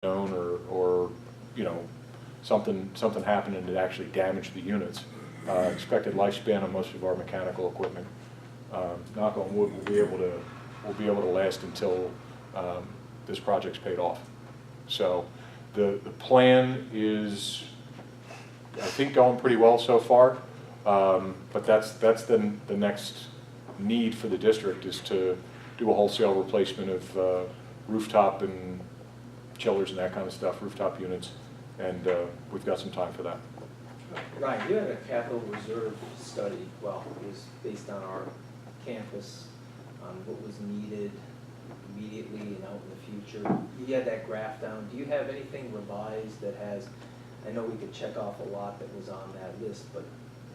known, or you know, something happened and it actually damaged the units. Expected lifespan of most of our mechanical equipment, knock on wood, will be able to last until this project's paid off. So the plan is, I think, going pretty well so far. But that's the next need for the district, is to do a wholesale replacement of rooftop and chillers and that kind of stuff, rooftop units, and we've got some time for that. Ryan, you had a capital reserve study, well, it was based on our campus, on what was needed immediately and out in the future. You had that graph down. Do you have anything revised that has, I know we could check off a lot that was on that list, but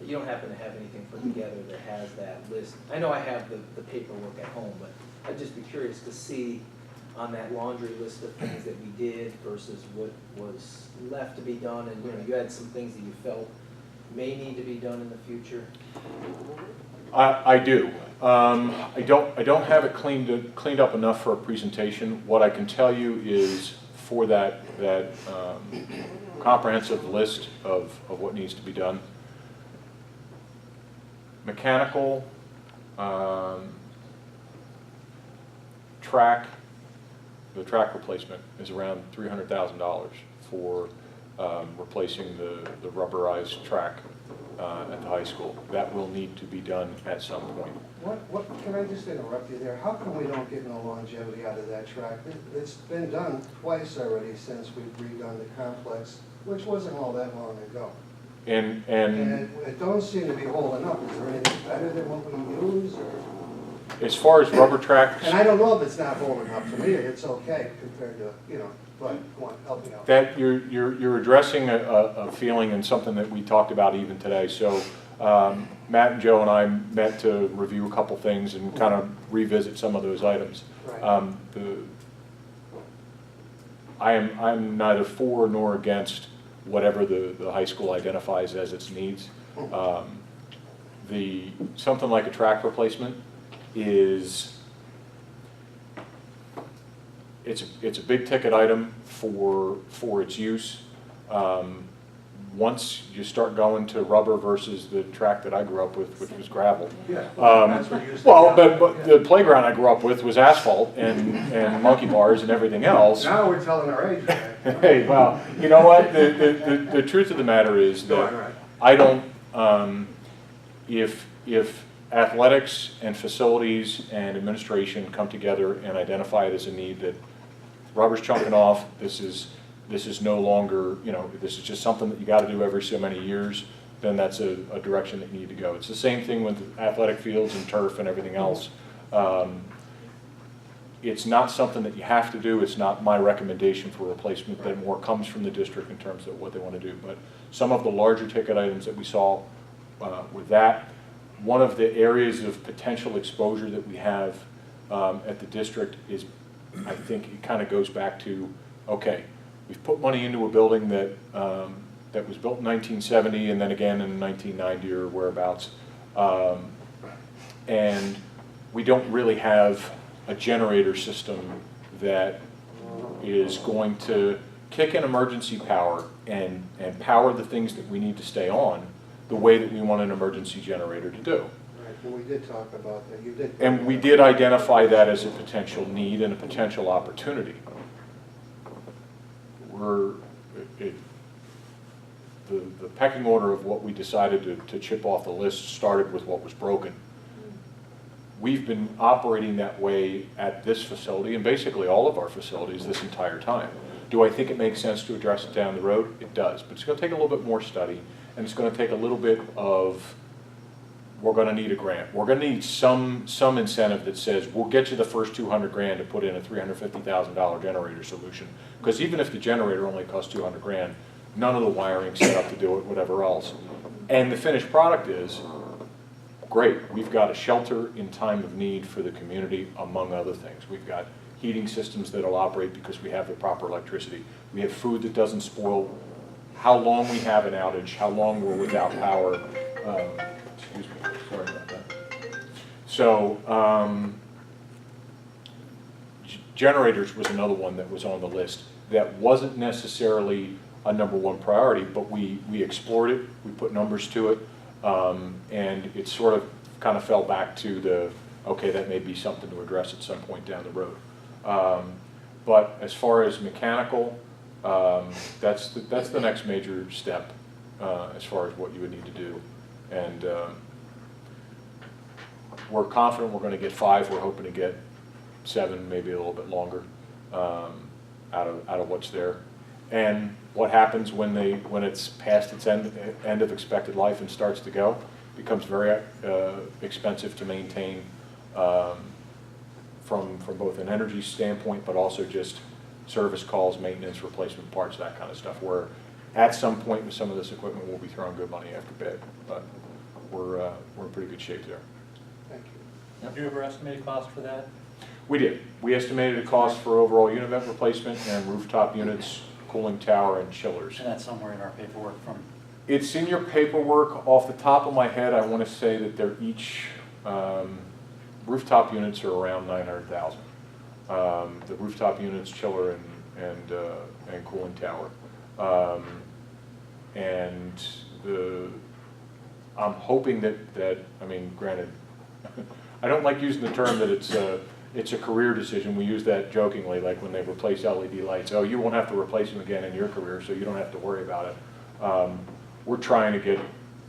you don't happen to have anything put together that has that list? I know I have the paperwork at home, but I'd just be curious to see on that laundry list of things that we did versus what was left to be done, and you had some things that you felt may need to be done in the future. I do. I don't have it cleaned up enough for a presentation. What I can tell you is, for that comprehensive list of what needs to be done, mechanical, the track replacement is around $300,000 for replacing the rubberized track at the high school. That will need to be done at some point. What, can I just interrupt you there? How come we don't get no longevity out of that track? It's been done twice already since we've redone the complex, which wasn't all that long ago. And it don't seem to be holding up. Is there anything better than what we use? Or? as far as rubber tracks, And I don't know if it's not holding up. To me, it's okay compared to, but go on, help me out. that you're addressing a feeling and something that we talked about even today. So Matt and Joe and I met to review a couple things and kind of revisit some of those items. Right. I'm neither for nor against whatever the high school identifies as its needs. Something like a track replacement is, it's a big ticket item for its use. Once you start going to rubber versus the track that I grew up with, which was gravel. Yeah, that's what you said. Well, but the playground I grew up with was asphalt and monkey bars and everything else. Now we're telling our age, man. Hey, well, you know what? The truth of the matter is Go that on, right. I don't, if athletics and facilities and administration come together and identify it as a need, that rubber's chunking off, this is no longer, this is just something that you got to do every so many years, then that's a direction that you need to go. It's the same thing with athletic fields and turf and everything else. It's not something that you have to do. It's not my recommendation for replacement. That more comes from the district in terms of what they want to do. But some of the larger ticket items that we saw with that, one of the areas of potential exposure that we have at the district is, I think it kind of goes back to, okay, we've put money into a building that that was built in 1970 and then again in 1990 or whereabouts, and we don't really have a generator system that is going to kick in emergency power and power the things that we need to stay on the way that we want an emergency generator to do. Right, well, we did talk about that. You did. And we did identify that as a potential need and a potential opportunity. The pecking order of what we decided to chip off the list started with what was broken. We've been operating that way at this facility and basically all of our facilities this entire time. Do I think it makes sense to address it down the road? It does, but it's going to take a little bit more study, and it's going to take a little bit of, we're going to need a grant. We're going to need some incentive that says, we'll get you the first 200 grand to put in a $350,000 generator solution. Because even if the generator only costs 200 grand, none of the wiring set up to do it, whatever else. And the finished product is, great, we've got a shelter in time of need for the community, among other things. We've got heating systems that'll operate because we have the proper electricity. We have food that doesn't spoil. How long we have an outage, how long we're without power. Excuse me, sorry about that. So, generators was another one that was on the list. that wasn't necessarily a number one priority, but we explored it, we put numbers to it, and it sort of kind of fell back to the, okay, that may be something to address at some point down the road. But as far as mechanical, that's the next major step as far as what you would need to do. And we're confident we're going to get 5. We're hoping to get 7, maybe a little bit longer out of what's there. And what happens when it's past its end of expected life and starts to go, becomes very expensive to maintain from both an energy standpoint, but also just service calls, maintenance, replacement parts, that kind of stuff, where at some point with some of this equipment we'll be throwing good money after bid, but we're in pretty good shape there. Thank you. Did you ever estimate a cost for that? We did. We estimated a cost for overall unit vent replacement and rooftop units, cooling tower, and chillers. And that's somewhere in our paperwork from, It's in your paperwork. Off the top of my head, I want to say that they're each, rooftop units are around 900,000. The rooftop units, chiller, and cooling tower. I'm hoping that, I mean, granted, I don't like using the term that it's a career decision. We use that jokingly, like when they replace LED lights. Oh, you won't have to replace them again in your career, so you don't have to worry about it. We're trying to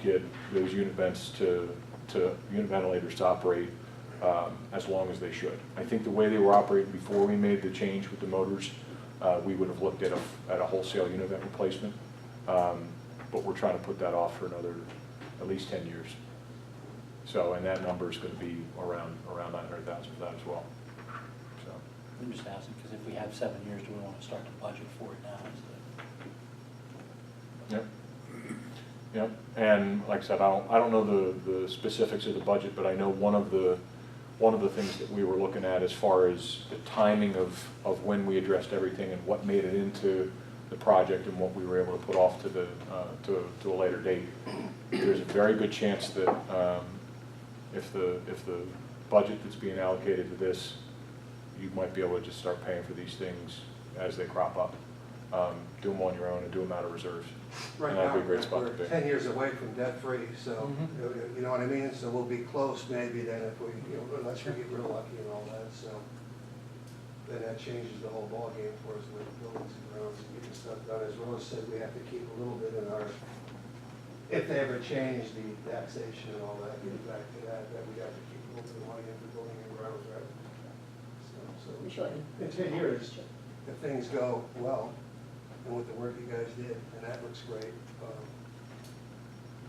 get those unit ventilators to operate as long as they should. I think the way they were operating before we made the change with the motors, we would have looked at a wholesale unit vent replacement. But we're trying to put that off for another at least 10 years. So, and that number is going to be around 900,000 for that as well. So, I'm just asking, because if we have 7 years, do we want to start to budget for it now? yep, yep. And like I said, I don't know the specifics of the budget, but I know one of the things that we were looking at as far as the timing of when we addressed everything and what made it into the project and what we were able to put off to a later date. There's a very good chance that if the budget that's being allocated to this, you might be able to just start paying for these things as they crop up. Do them on your own and do them out of reserves. Right And that'd now, be a great spot to we're be. 10 years away from debt-free, so, you know what I mean? So we'll be close maybe then if we, unless we get real lucky and all that, so. Then that changes the whole ballgame for us with buildings and grounds and getting stuff done. As Rose said, we have to keep a little bit in our, if they ever change the taxation and all that, get back to that we have to keep a little bit of money in for building and grounds, right? So We should. in 10 years, if things go well, and with the work you guys did, and that looks great,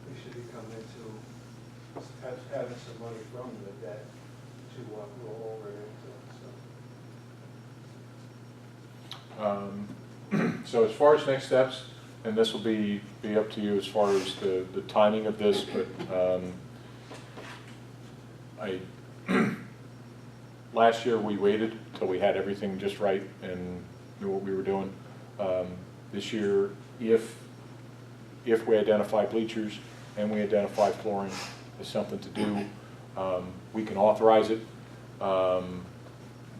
we should be coming into having some money from the debt to roll over into. So as far as next steps, and this will be up to you as far as the timing of this, but last year we waited till we had everything just right and knew what we were doing. This year, if we identify bleachers and we identify flooring as something to do, we can authorize it.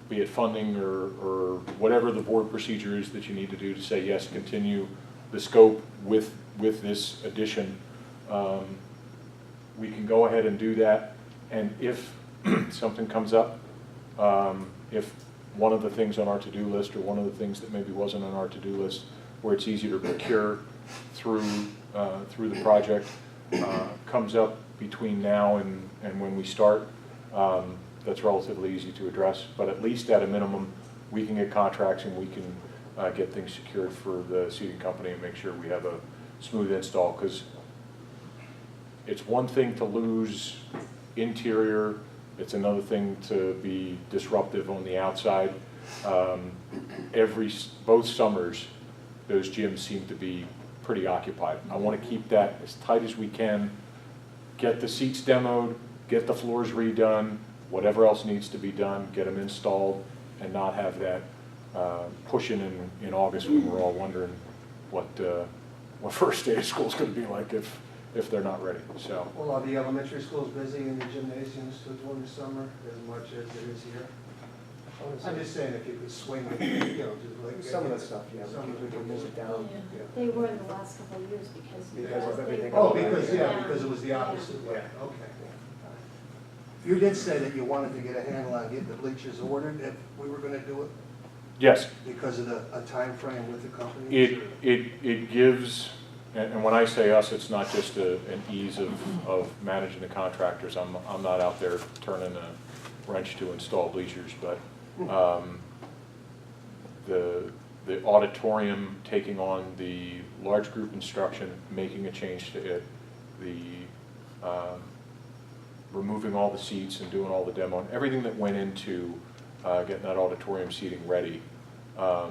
Be it funding or whatever the board procedure is that you need to do to say, yes, continue the scope with this addition. We can go ahead and do that. And if something comes up, if one of the things on our to-do list or one of the things that maybe wasn't on our to-do list where it's easy to procure through the project comes up between now and when we start, that's relatively easy to address, but at least at a minimum, we can get contracts and we can get things secured for the seating company and make sure we have a smooth install, because it's one thing to lose interior, it's another thing to be disruptive on the outside. Both summers, those gyms seem to be pretty occupied. I want to keep that as tight as we can, get the seats demoed, get the floors redone, whatever else needs to be done, get them installed, and not have that pushing in August when we're all wondering what first day of school is going to be like if they're not ready. So. Well, are the elementary schools busy in the gymnasiums during the summer as much as it is here? I'm just saying if you could swing it, you know, just like. Some of the stuff, yeah, Some of we can move it down. Yeah. They were in the last couple of years Because of they everything were- Oh, because, yeah, because it was the opposite way, Yeah. okay. You did say that you wanted to get a handle on getting the bleachers ordered if we were gonna do it Yes, because of a time frame with the company? it gives, and when I say us, it's not just an ease of managing the contractors. I'm not out there turning a wrench to install bleachers, but the auditorium taking on the large group instruction, making a change to it, the removing all the seats and doing all the demo, and everything that went into getting that auditorium seating ready. The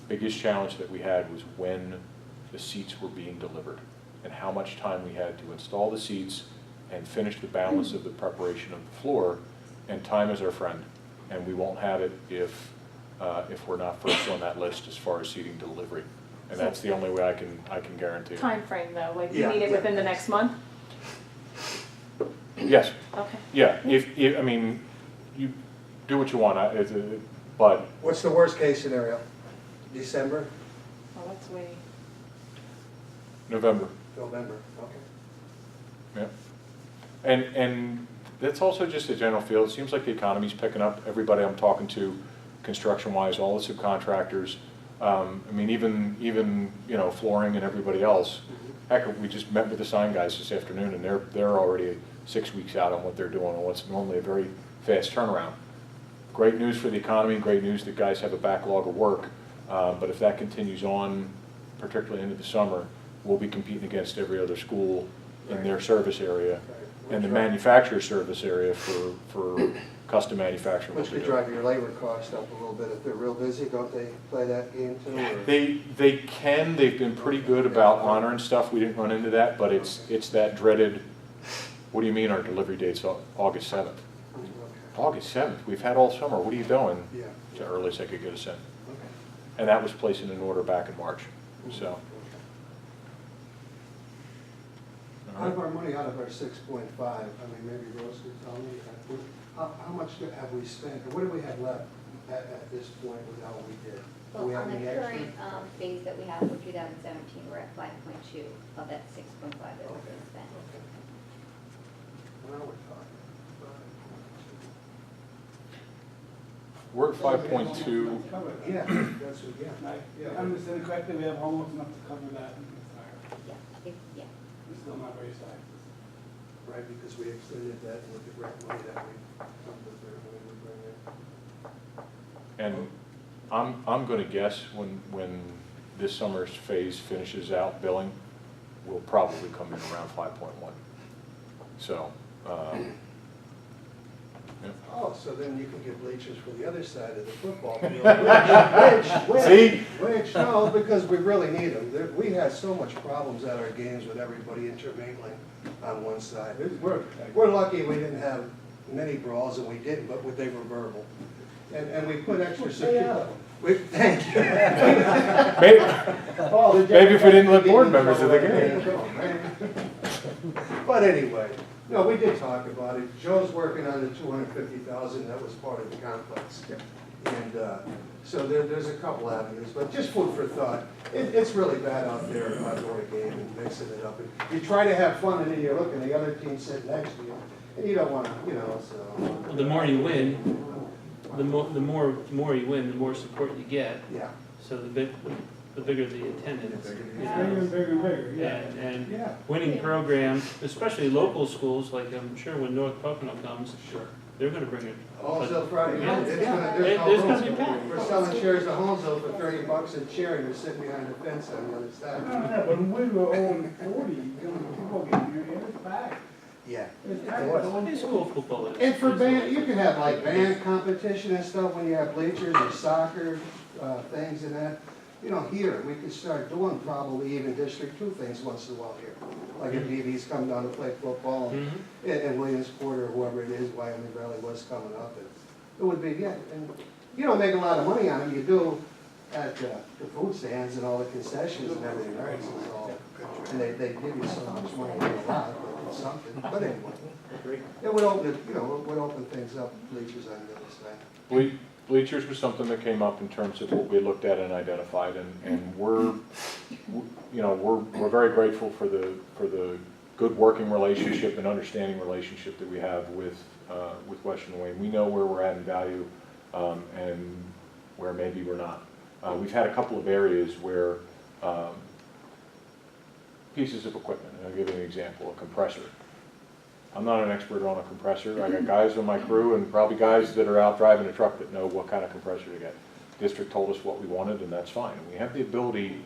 biggest challenge that we had was when the seats were being delivered and how much time we had to install the seats and finish the balance of the preparation of the floor. And time is our friend, and we won't have it if we're not first on that list as far as seating delivery. And that's the only way I can guarantee it. Time frame though, like you Yeah. need it within the next month? Yes, Okay. yeah, I mean, you do what you want, but What's the worst case scenario? December, Well, let's wait. November, November, okay. yeah. And that's also just a general feel. It seems like the economy's picking up. Everybody I'm talking to, construction-wise, all the subcontractors, I mean, even you know, flooring and everybody else. Heck, we just met with the sign guys this afternoon, and they're already 6 weeks out on what they're doing on what's normally a very fast turnaround. Great news for the economy, great news that guys have a backlog of work, but if that continues on, particularly into the summer, we'll be competing against every other school in their service area and the manufacturer service area for custom manufacturing. Which could drive your labor cost up a little bit if they're real busy, don't they play that game too? or- They can, they've been pretty good about honoring stuff, we didn't run into that, but it's that dreaded, what do you mean our delivery date's August 7th? Okay. August 7th, we've had all summer, what are you doing? Yeah. The earliest I could get us in. Okay. And that was placing an order back in March, so. Out of our money, out of our 6.5, I mean, maybe Rose could tell me, how much have we spent, or what do we have left at this point with how we did? Do we Well, have on the any extra? current phase that we have for 2017, we're at 5.2 of that 6.5 that was Okay. spent. Okay. Now we're talking. We're at 5.2, Yeah, that's what, yeah. I understand correctly, we have almost enough to cover that. Yeah. It's still not very sized. Right, because we extended that with the grant money that we come with there when we bring in. and I'm gonna guess when this summer's phase finishes out billing, we'll probably come in around 5.1. So, yeah. Oh, so then you can get bleachers for the other side of the football field. See? Which, no, because we really need them. We had so much problems at our games with everybody intermingling on one side. We're lucky we didn't have many brawls, and we didn't, but they were verbal. And we put extra security. Thank you. Maybe if we didn't let board members of the game. But anyway, no, we did talk about it. Joe's working on the 250,000, that was part of the complex. And so there's a couple avenues, but just food for thought. It's really bad out there, outdoor game and mixing it up. And you try to have fun, and then you're looking, the other team sitting next to you, and you don't want to, you know, so. Well, the more you win, the more you win, the more support you get. Yeah. So the bigger the attendance. The bigger the you know. Bigger and bigger and bigger, yeah. And Yeah. winning programs, especially local schools, like I'm sure when North Pocono comes, Sure. they're gonna bring it. Holmesville Friday Yeah. night, there's no There's gonna be room. packed. We're selling chairs to Holmesville for $30 a chair, and you're sitting behind the fence on the other No, side. no, but when we were on 40, people getting here, it was packed. Yeah. It was packed. High school football is. And for band, you can have like band competition and stuff when you have bleachers or soccer things and that. You know, here, we could start doing probably even District 2 things once in a while here. Like if DB's come down to play football, and Williamsport or whoever it is, Wyoming Valley was coming up. And it would be, yeah, and you don't make a lot of money on them, you do at the food stands and all the concessions and everything, right? So it's all- And they give you so much money, not a lot, but it's something. But anyway, it would open, it would open things up, bleachers on the other side. bleachers was something that came up in terms of what we looked at and identified, and we're very grateful for the good working relationship and understanding relationship that we have with Western Wayne. We know where we're adding value, and where maybe we're not. We've had a couple of areas where pieces of equipment, and I'll give you an example, a compressor. I'm not an expert on a compressor. I got guys on my crew and probably guys that are out driving a truck that know what kind of compressor to get. District told us what we wanted, and that's fine. And we have the ability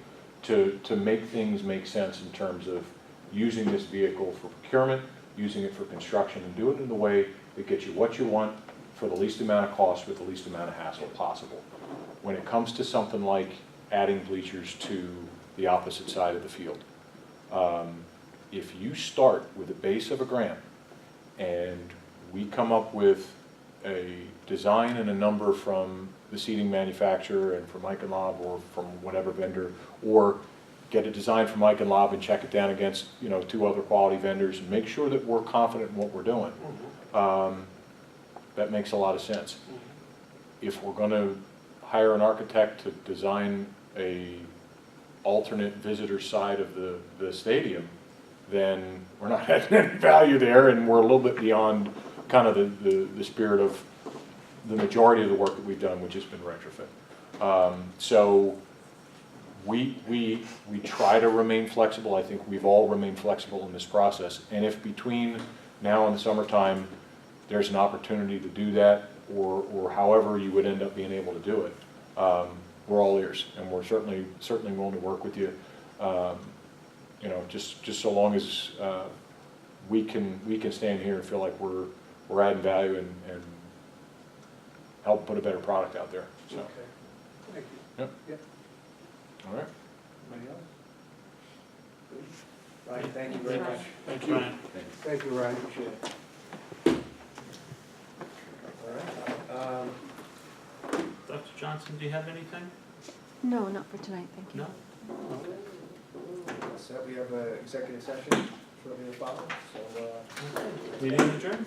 to make things make sense in terms of using this vehicle for procurement, using it for construction, and do it in a way that gets you what you want for the least amount of cost with the least amount of hassle possible. When it comes to something like adding bleachers to the opposite side of the field, if you start with a base of a grant and we come up with a design and a number from the seating manufacturer and from Mike and Lob or from whatever vendor, or get a design from Mike and Lob and check it down against 2 other quality vendors and make sure that we're confident in what we're doing, that makes a lot of sense. If we're going to hire an architect to design a alternate visitor side of the stadium, then we're not adding any value there, and we're a little bit beyond kind of the spirit of the majority of the work that we've done, which has been retrofit. So we try to remain flexible. I think we've all remained flexible in this process, and if between now and the summertime there's an opportunity to do that, or however you would end up being able to do it, we're all ears, and we're certainly willing to work with you. Just so long as we can stand here and feel like we're adding value and help put a better product out there. So, Okay. Thank you. yep. Yep. All right. Anybody else? Good. Ryan, thank you very much. Thank you, Ryan. Thank you, Ryan, appreciate it. All right. Dr. Johnson, do you have anything? No, not for tonight, thank you. No? So we have an executive session shortly to follow, so, Meeting adjourned?